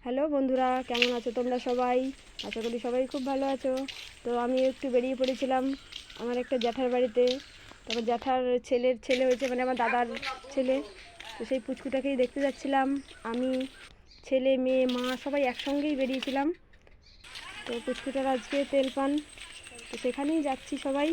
Hello বন্ধুরা, কেমন আছো তোমরা সবাই? আশা করি সবাই খুব ভালো আছো। তো আমি একটু বেরিয়ে পড়েছিলাম আমার একটা জ্যাঠার বাড়িতে। তারপর জ্যাঠার ছেলে হয়েছে, মানে আমার দাদার ছেলে। তো সেই পুচকুটাকেই দেখতে যাচ্ছিলাম। আমি, ছেলে, মেয়ে, মা সবাই একসঙ্গেই বেরিয়েছিলাম। তো পুচকুটার আজকে তেল পান, তো সেখানেই যাচ্ছি সবাই।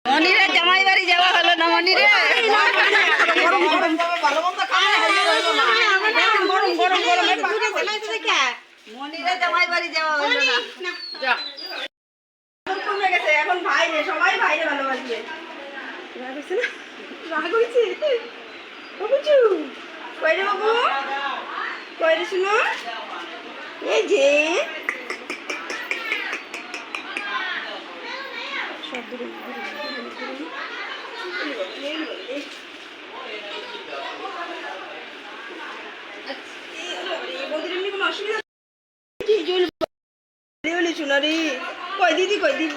মনিরে জামাই বাড়ি যাওয়া হলো না। মনিরে মনিরে জামাই বাড়ি যাওয়া হলো না। কমে গেছে এখন, ভাইরে সবাই ভাইরে ভালোবাসবে। রাগ হয়েছে না? রাগ হয়েছে। বাবুচু কই রে বাবু, কই রে শুনো, এই যে সব দূরে অসুবিধা। কই দিদি, কই দিদি।